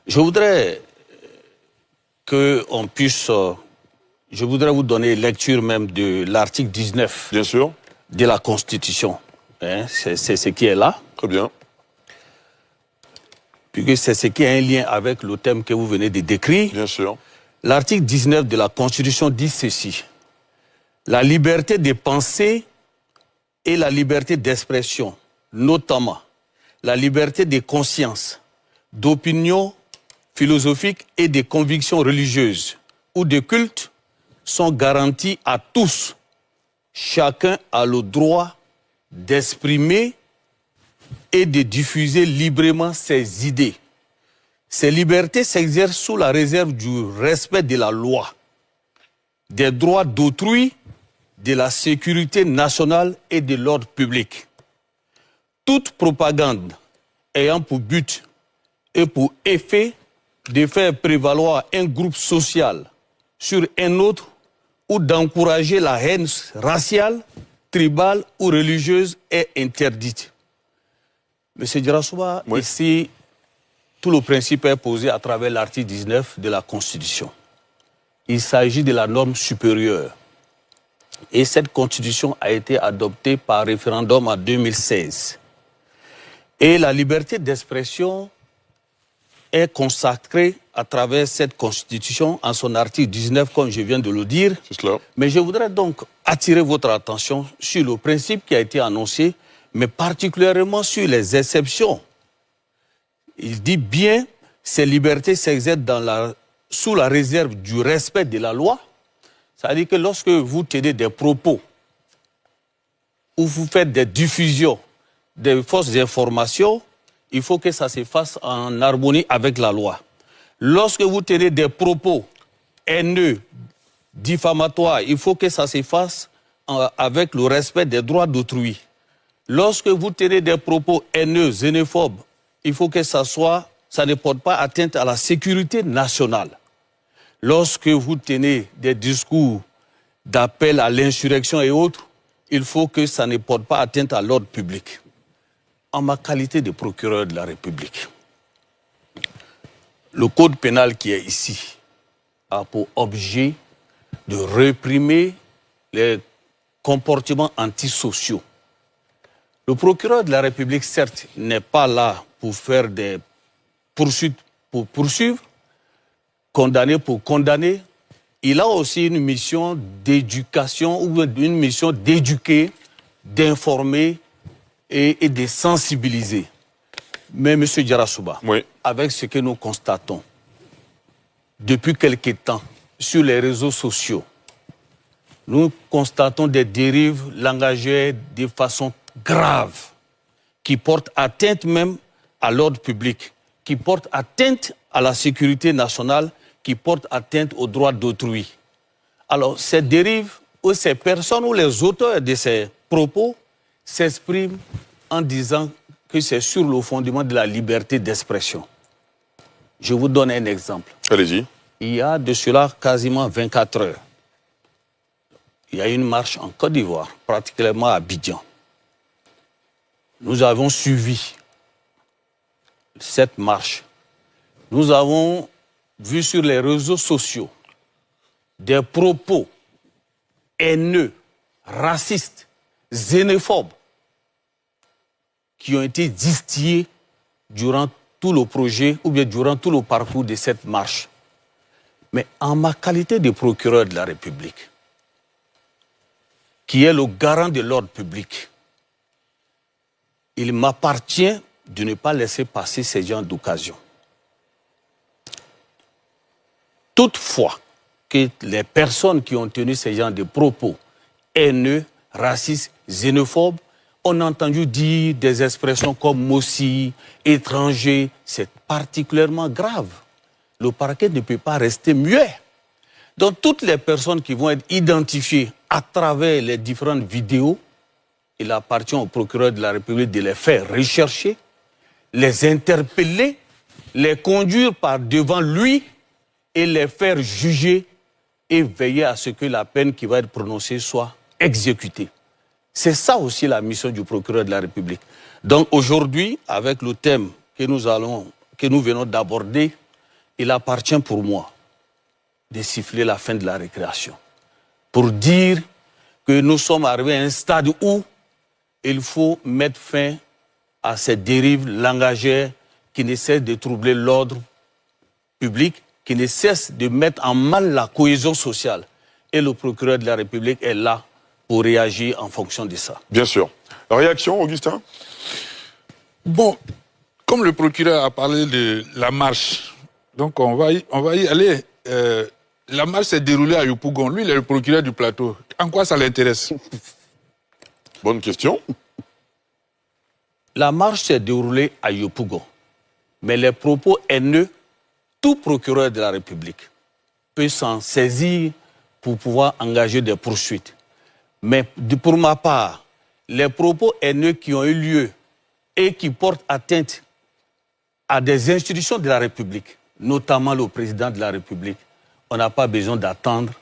Je voudrais qu'on puisse... je voudrais vous donner lecture même de l'article 19 Bien sûr. De la Constitution. Hein, c'est ce qui est là. Très bien. Puisque c'est ce qui a un lien avec le thème que vous venez de décrire. Bien sûr. L'article 19 de la Constitution dit ceci. La liberté de penser et la liberté d'expression, notamment la liberté de conscience, d'opinion philosophique et de convictions religieuses ou de culte sont garanties à tous. Chacun a le droit d'exprimer et de diffuser librement ses idées. Ces libertés s'exercent sous la réserve du respect de la loi, des droits d'autrui, de la sécurité nationale et de l'ordre public. Toute propagande ayant pour but et pour effet de faire prévaloir un groupe social sur un autre ou d'encourager la haine raciale, tribale ou religieuse est interdite. Monsieur Djarassouba, oui. Ici, tout le principe est posé à travers l'article 19 de la Constitution. Il s'agit de la norme supérieure. Et cette Constitution a été adoptée par référendum en 2016. Et la liberté d'expression est consacrée à travers cette Constitution en son article 19, comme je viens de le dire. C'est cela. Mais je voudrais donc attirer votre attention sur le principe qui a été annoncé, mais particulièrement sur les exceptions. Il dit bien, ces libertés s'exercent sous la réserve du respect de la loi. C'est-à-dire que lorsque vous tenez des propos ou vous faites des diffusions des fausses informations, il faut que ça se fasse en harmonie avec la loi. Lorsque vous tenez des propos haineux, diffamatoires, il faut que ça se fasse avec le respect des droits d'autrui. Lorsque vous tenez des propos haineux, xénophobes, il faut que ça ne porte pas atteinte à la sécurité nationale. Lorsque vous tenez des discours d'appel à l'insurrection et autres, il faut que ça ne porte pas atteinte à l'ordre public. En ma qualité de procureur de la République, le code pénal qui est ici a pour objet de réprimer les comportements antisociaux. Le procureur de la République, certes, n'est pas là pour faire des poursuites pour poursuivre, condamné pour condamner. Il a aussi une mission d'éducation ou une mission d'éduquer, d'informer et de sensibiliser. Mais M. Djarassouba, oui. Avec ce que nous constatons depuis quelque temps sur les réseaux sociaux, nous constatons des dérives langagières de façon grave qui portent atteinte même à l'ordre public, qui portent atteinte à la sécurité nationale, qui portent atteinte aux droits d'autrui. Alors, ces dérives, ou ces personnes ou les auteurs de ces propos s'expriment en disant que c'est sur le fondement de la liberté d'expression. Je vous donne un exemple. Allez-y. Il y a de cela quasiment 24 heures. Il y a une marche en Côte d'Ivoire, particulièrement à Abidjan. Nous avons suivi cette marche. Nous avons vu sur les réseaux sociaux des propos haineux, racistes, xénophobes qui ont été distillés durant tout le projet ou bien durant tout le parcours de cette marche. Mais en ma qualité de procureur de la République, qui est le garant de l'ordre public, il m'appartient de ne pas laisser passer ces genres d'occasion. Toutefois, que les personnes qui ont tenu ces genres de propos haineux, racistes, xénophobes, on a entendu dire des expressions comme Mossi, étranger, c'est particulièrement grave. Le parquet ne peut pas rester muet. Donc toutes les personnes qui vont être identifiées à travers les différentes vidéos, il appartient au procureur de la République de les faire rechercher, les interpeller, les conduire par devant lui et les faire juger et veiller à ce que la peine qui va être prononcée soit exécutée. C'est ça aussi la mission du procureur de la République. Donc aujourd'hui, avec le thème que nous venons d'aborder, il appartient pour moi de siffler la fin de la récréation. Pour dire que nous sommes arrivés à un stade où il faut mettre fin à cette dérive langagière qui ne cesse de troubler l'ordre public, qui ne cesse de mettre en mal la cohésion sociale. Et le procureur de la République est là pour réagir en fonction de ça. Bien sûr. La réaction, Augustin? Bon, comme le procureur a parlé de la marche, donc on va y aller. La marche s'est déroulée à Yopougon. Lui, il est le procureur du plateau. En quoi ça l'intéresse? Bonne question. La marche s'est déroulée à Yopougon. Mais les propos haineux, tout procureur de la République peut s'en saisir pour pouvoir engager des poursuites. Mais pour ma part, les propos haineux qui ont eu lieu et qui portent atteinte à des institutions de la République, notamment le président de la République, on n'a pas besoin d'attendre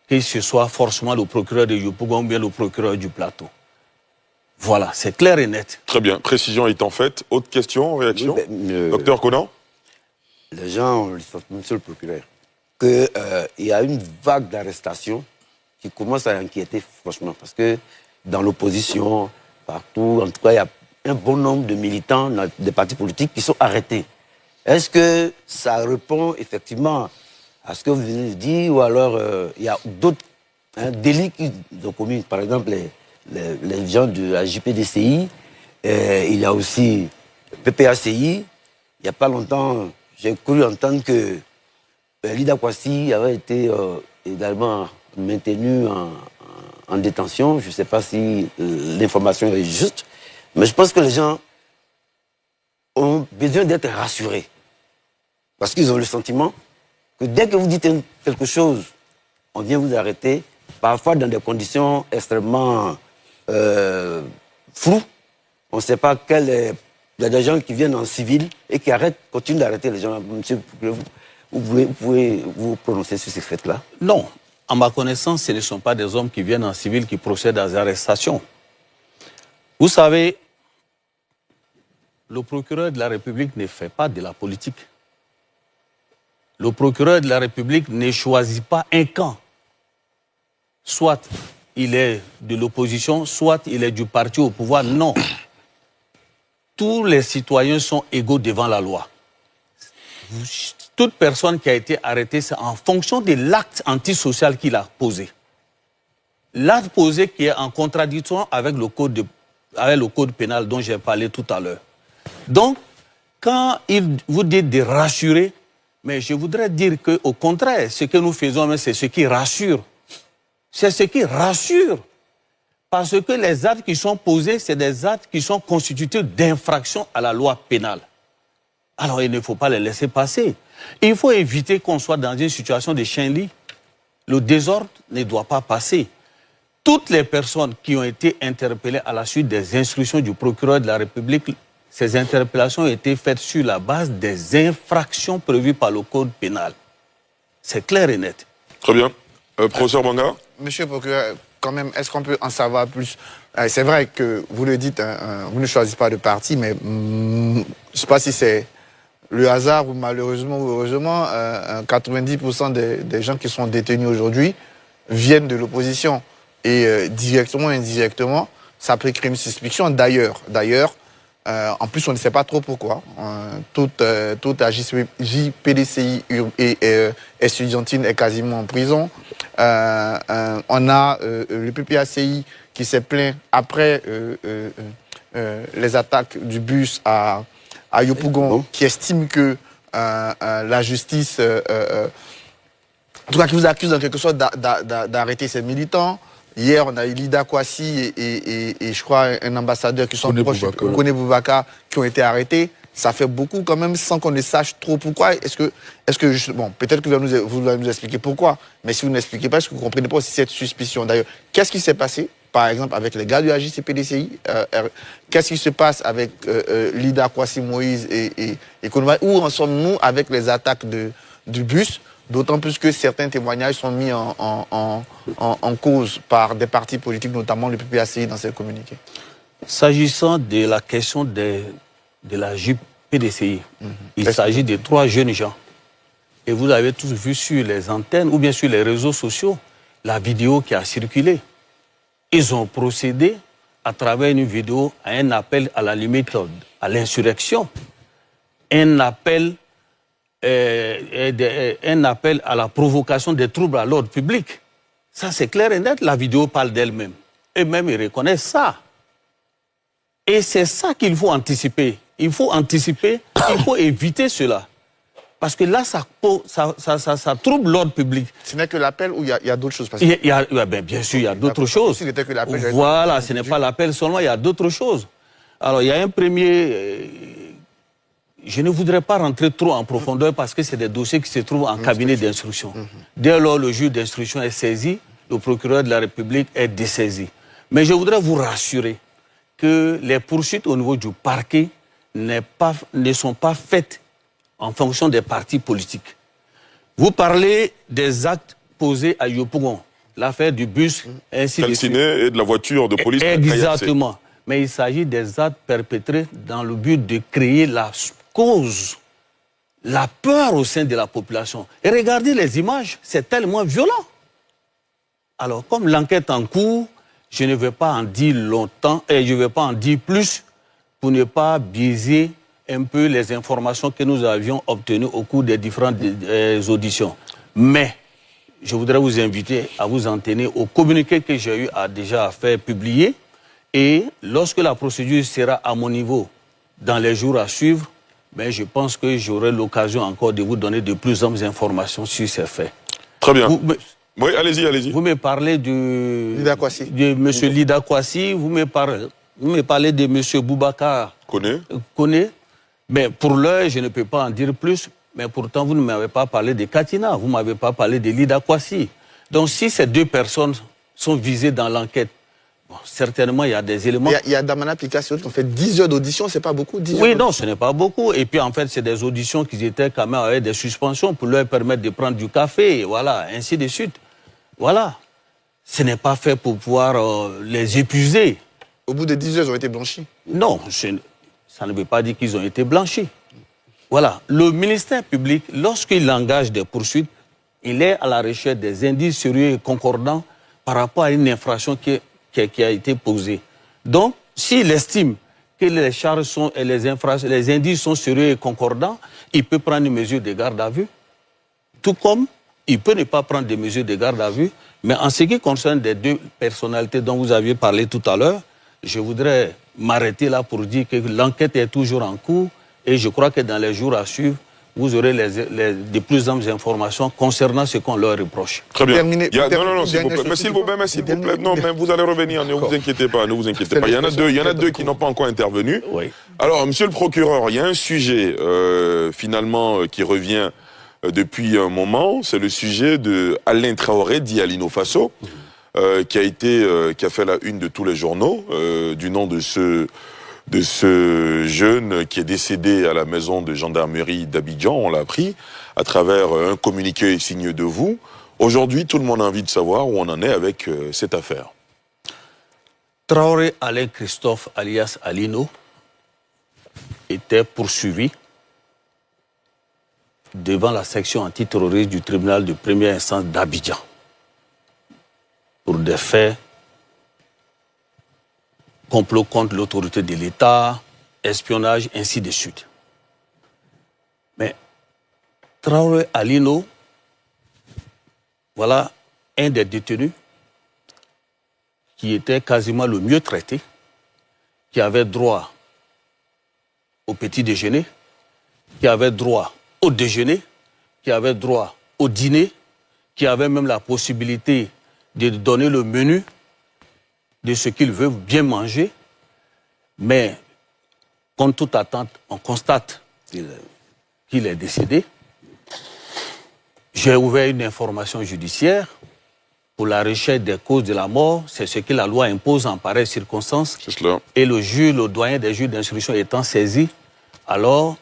que ce soit forcément le procureur de Yopougon ou bien le procureur du plateau. Voilà, c'est clair et net. Très bien, précision étant faite. Autre question, réaction? Docteur Conan? Les gens ont le sentiment, monsieur le procureur, qu'il y a une vague d'arrestations qui commence à inquiéter franchement. Parce que dans l'opposition, partout, en tout cas, il y a un bon nombre de militants des partis politiques qui sont arrêtés. Est-ce que ça répond effectivement à ce que vous venez de dire, ou alors il y a d'autres délits qui ont commis, par exemple les gens de la JPDCI, il y a aussi PPACI. Il n'y a pas longtemps, j'ai cru entendre que Lida Kwasi avait été également maintenu en détention. Je ne sais pas si l'information est juste, mais je pense que les gens ont besoin d'être rassurés. Parce qu'ils ont le sentiment que dès que vous dites quelque chose, on vient vous arrêter, parfois dans des conditions extrêmement floues. On ne sait pas quel est... Il y a des gens qui viennent en civil et qui continuent d'arrêter les gens. Monsieur, vous pouvez vous prononcer sur ces faits-là? Non. À ma connaissance, ce ne sont pas des hommes qui viennent en civil qui procèdent à des arrestations. Vous savez, le procureur de la République ne fait pas de la politique. Le procureur de la République ne choisit pas un camp. Soit il est de l'opposition, soit il est du parti au pouvoir. Non. Tous les citoyens sont égaux devant la loi. Toute personne qui a été arrêtée, c'est en fonction de l'acte antisocial qu'il a posé. L'acte posé qui est en contradiction avec le code pénal dont j'ai parlé tout à l'heure. Donc, quand vous dites de rassurer, mais je voudrais dire qu'au contraire, ce que nous faisons, c'est ce qui rassure. C'est ce qui rassure. Parce que les actes qui sont posés, c'est des actes qui sont constitués d'infractions à la loi pénale. Alors, il ne faut pas les laisser passer. Il faut éviter qu'on soit dans une situation de chien-lit. Le désordre ne doit pas passer. Toutes les personnes qui ont été interpellées à la suite des instructions du procureur de la République, ces interpellations ont été faites sur la base des infractions prévues par le code pénal. C'est clair et net. Très bien. Professeur Banga? Monsieur le procureur, quand même, est-ce qu'on peut en savoir plus? C'est vrai que vous le dites, vous ne choisissez pas de parti, mais je ne sais pas si c'est le hasard ou malheureusement ou heureusement, 90% des gens qui sont détenus aujourd'hui viennent de l'opposition. Et directement ou indirectement, ça peut créer une suspicion. D'ailleurs, en plus, on ne sait pas trop pourquoi. Toute la JPDCI et estudiantine est quasiment en prison. On a le PPACI qui s'est plaint après les attaques du bus à Yopougon, qui estime que la justice, en tout cas qui vous accuse en quelque sorte d'arrêter ces militants. Hier, on a eu Lida Kwasi et je crois un ambassadeur qui sont proches, Kone Boubacar, qui ont été arrêtés. Ça fait beaucoup quand même sans qu'on ne sache trop pourquoi. Est-ce que bon, peut-être que vous allez nous expliquer pourquoi, mais si vous n'expliquez pas, est-ce que vous ne comprenez pas aussi cette suspicion? D'ailleurs, qu'est-ce qui s'est passé, par exemple, avec les gars du AJCPDCI? Qu'est-ce qui se passe avec Lida Kwasi Moïse et Kone? Où en sommes-nous avec les attaques du bus? D'autant plus que certains témoignages sont mis en cause par des partis politiques, notamment le PPACI dans ces communiqués. S'agissant de la question de la JPDCI, il s'agit de 3 jeunes gens Et vous avez tous vu sur les antennes ou bien sur les réseaux sociaux la vidéo qui a circulé. Ils ont procédé à travers une vidéo à un appel à la limite à l'insurrection, un appel à la provocation des troubles à l'ordre public. Ça, c'est clair et net. La vidéo parle d'elle-même. Eux-mêmes, ils reconnaissent ça. Et c'est ça qu'il faut anticiper. Il faut anticiper, il faut éviter cela. Parce que là, ça trouble l'ordre public. Ce n'est que l'appel ou il y a d'autres choses bien sûr, il y a d'autres choses. Voilà, ce n'est pas l'appel seulement, il y a d'autres choses. Alors, il y a un premier... je ne voudrais pas rentrer trop en profondeur parce que c'est des dossiers qui se trouvent en cabinet d'instruction. Dès lors, le juge d'instruction est saisi, le procureur de la République est dessaisi. Mais je voudrais vous rassurer que les poursuites au niveau du parquet ne sont pas faites en fonction des partis politiques. Vous parlez des actes posés à Yopougon, l'affaire du bus, ainsi de suite. Et de la voiture de police. Exactement. Mais il s'agit des actes perpétrés dans le but de créer la cause, la peur au sein de la population. Et regardez les images, c'est tellement violent. Alors, comme l'enquête en cours, je ne vais pas en dire longtemps et je ne vais pas en dire plus pour ne pas biaiser un peu les informations que nous avions obtenues au cours des différentes auditions. Mais je voudrais vous inviter à vous en tenir au communiqué que j'ai eu déjà à faire publier. Et lorsque la procédure sera à mon niveau dans les jours à suivre, ben je pense que j'aurai l'occasion encore de vous donner de plus amples informations sur ces faits. Très bien. Oui, allez-y. Vous me parlez de M. Lida Kwasi, vous me parlez de M. Boubacar Koné. Mais pour l'heure, je ne peux pas en dire plus. Mais pourtant, vous ne m'avez pas parlé de Katina, vous ne m'avez pas parlé de Lida Kwasi. Donc si ces deux personnes sont visées dans l'enquête, bon, certainement il y a des éléments... Il y a Damana Picasso qui ont fait 10 heures d'audition, c'est pas beaucoup 10 Oui, non, ce n'est pas beaucoup. Et puis en fait, c'est des auditions qui étaient quand même avec des suspensions pour leur permettre de prendre du café, et voilà, ainsi de suite. Voilà. Ce n'est pas fait pour pouvoir les épuiser. Au bout de 10 heures, ils ont été blanchis? Non, ça ne veut pas dire qu'ils ont été blanchis. Voilà. Le ministère public, lorsqu'il engage des poursuites, il est à la recherche des indices sérieux et concordants par rapport à une infraction qui a été posée. Donc, s'il estime que les charges sont et les indices sont sérieux et concordants, il peut prendre une mesure de garde à vue. Tout comme il peut ne pas prendre des mesures de garde à vue. Mais en ce qui concerne les deux personnalités dont vous aviez parlé tout à l'heure, je voudrais m'arrêter là pour dire que l'enquête est toujours en cours et je crois que dans les jours à suivre, vous aurez de plus amples informations concernant ce qu'on leur reproche. Très bien. Non, s'il vous plaît. Mais s'il vous plaît, non, mais vous allez revenir, ne vous inquiétez pas, Il y en a deux qui n'ont pas encore intervenu. Oui. Alors, monsieur le procureur, il y a un sujet, finalement, qui revient depuis un moment, c'est le sujet de Alain Traoré, dit Alino Faso, qui a fait la une de tous les journaux, du nom de ce jeune qui est décédé à la maison de gendarmerie d'Abidjan, on l'a appris, à travers un communiqué signé de vous. Aujourd'hui, tout le monde a envie de savoir où on en est avec cette affaire. Traoré Alain Christophe, alias Alino, était poursuivi devant la section antiterroriste du tribunal de première instance d'Abidjan pour des faits complot contre l'autorité de l'État, espionnage, ainsi de suite. Mais Traoré Alino, voilà un des détenus qui était quasiment le mieux traité, qui avait droit au petit déjeuner, qui avait droit au déjeuner, qui avait droit au dîner, qui avait même la possibilité de donner le menu de ce qu'il veut bien manger. Mais, contre toute attente, on constate qu'il est décédé. J'ai ouvert une information judiciaire pour la recherche des causes de la mort. C'est ce que la loi impose en pareille circonstance. C'est cela. Et le doyen des juges d'instruction étant saisi, alors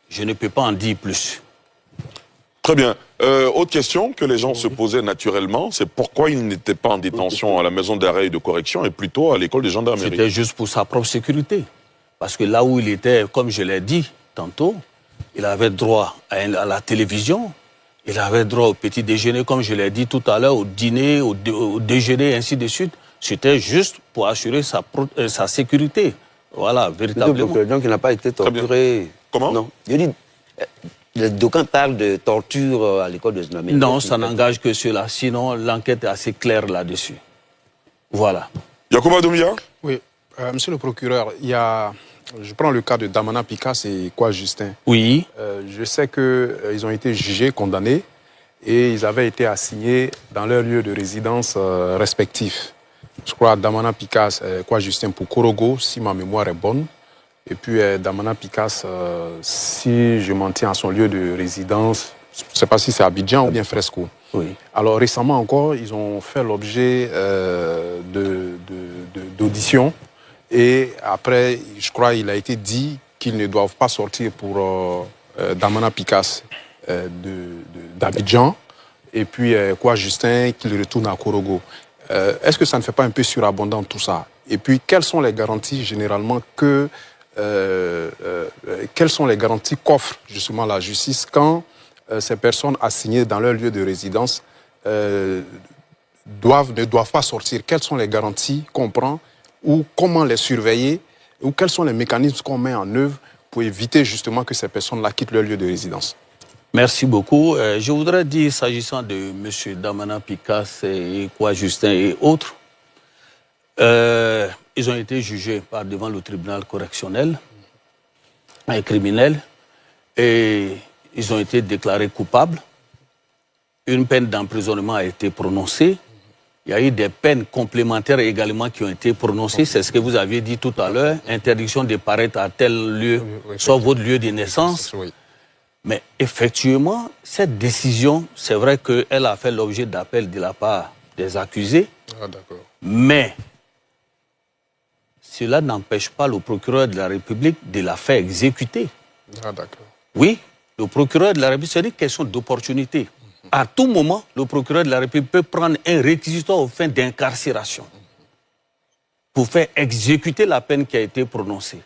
je ne peux pas en dire plus. Très bien. Autre question que les gens se posaient naturellement, c'est pourquoi il n'était pas en détention à la maison d'arrêt et de correction et plutôt à l'école de gendarmerie. C'était juste pour sa propre sécurité. Parce que là où il était, comme je l'ai dit tantôt, il avait droit à la télévision, Il avait droit au petit déjeuner, comme je l'ai dit tout à l'heure, au dîner, au déjeuner, ainsi de suite. C'était juste pour assurer sa sécurité. Voilà, véritablement. Donc il n'a pas été torturé. Comment? Non. Je dis, d'aucuns parlent de torture à l'école de Znamé. Non, ça n'engage que cela. Sinon, l'enquête est assez claire là-dessus. Voilà. Yacouba Doumbia? Oui, monsieur le procureur, je prends le cas de Damana Picas et Kwa Justin. Oui. Je sais qu'ils ont été jugés, condamnés, et ils avaient été assignés dans leur lieu de résidence respectifs. Je crois Damana Picas, Kwa Justin pour Korogo, si ma mémoire est bonne. Et puis Damana Picas, si je m'en tiens à son lieu de résidence, je ne sais pas si c'est Abidjan ou bien Fresco. Oui. Alors récemment encore, ils ont fait l'objet d'auditions. Et après, je crois qu'il a été dit qu'ils ne doivent pas sortir pour Damana Picas d'Abidjan. Et puis, Kwa Justin, qu'il retourne à Korogo. Est-ce que ça ne fait pas un peu surabondant tout ça? Et puis, quelles sont les garanties généralement quelles sont les garanties qu'offre justement la justice quand ces personnes assignées dans leur lieu de résidence ne doivent pas sortir? Quelles sont les garanties qu'on prend ou comment les surveiller ou quels sont les mécanismes qu'on met en œuvre pour éviter justement que ces personnes-là quittent leur lieu de résidence? Merci beaucoup. Je voudrais dire, s'agissant de M. Damana Picas et Kwa Justin et autres, ils ont été jugés devant le tribunal correctionnel et criminel et ils ont été déclarés coupables. Une peine d'emprisonnement a été prononcée. Il y a eu des peines complémentaires également qui ont été prononcées. C'est ce que vous aviez dit tout à l'heure. Interdiction de paraître à tel lieu, soit votre lieu de naissance. Oui. Mais effectivement, cette décision, c'est vrai qu'elle a fait l'objet d'appels de la part des accusés. Ah, d'accord. Mais cela n'empêche pas le procureur de la République de la faire exécuter. Ah, d'accord. Oui, le procureur de la République, c'est une question d'opportunité. À tout moment, le procureur de la République peut prendre un réquisitoire aux fins d'incarcération pour faire exécuter la peine qui a été prononcée.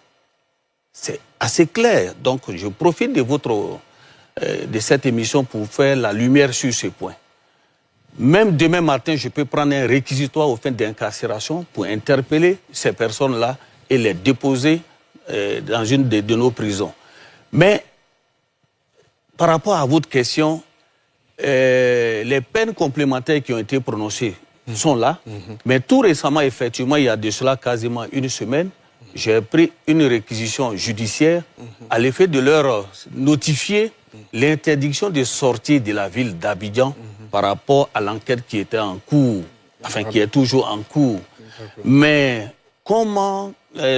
C'est assez clair. Donc, je profite de cette émission pour faire la lumière sur ce point. Même demain matin, je peux prendre un réquisitoire aux fins d'incarcération pour interpeller ces personnes-là et les déposer dans une de nos prisons. Mais, par rapport à votre question, les peines complémentaires qui ont été prononcées sont là. Mais tout récemment, effectivement, il y a de cela quasiment une semaine, j'ai pris une réquisition judiciaire à l'effet de leur notifier l'interdiction de sortie de la ville d'Abidjan par rapport à l'enquête qui était en cours, enfin qui est toujours en cours. Mais comment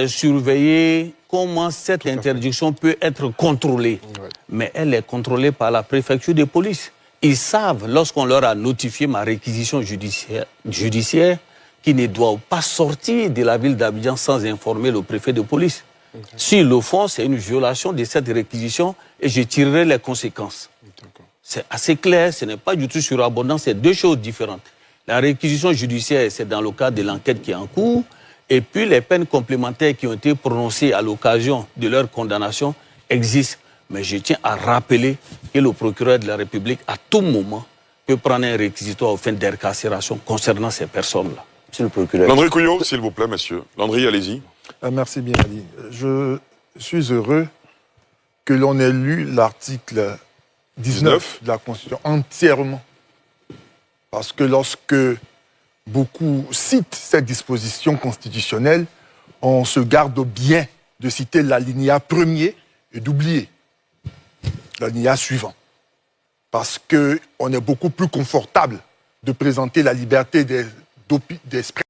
surveiller, comment cette interdiction peut être contrôlée? Mais elle est contrôlée par la préfecture de police. Ils savent, lorsqu'on leur a notifié ma réquisition judiciaire, qu'ils ne doivent pas sortir de la ville d'Abidjan sans informer le préfet de police. S'ils le font, c'est une violation de cette réquisition et je tirerai les conséquences. C'est assez clair, ce n'est pas du tout surabondant, c'est deux choses différentes. La réquisition judiciaire, c'est dans le cadre de l'enquête qui est en cours, et puis les peines complémentaires qui ont été prononcées à l'occasion de leur condamnation existent. Mais je tiens à rappeler que le procureur de la République, à tout moment, peut prendre un réquisitoire aux fins d'incarcération concernant ces personnes-là. Monsieur le procureur. Landry Couillot, s'il vous plaît, monsieur. Landry, allez-y. Merci bien, Ali. Je suis heureux que l'on ait lu l'article 19 de la Constitution entièrement. Parce que lorsque beaucoup citent cette disposition constitutionnelle, on se garde bien de citer l'alinéa premier et d'oublier l'alinéa suivant. Parce qu'on est beaucoup plus confortable de présenter la liberté d'expression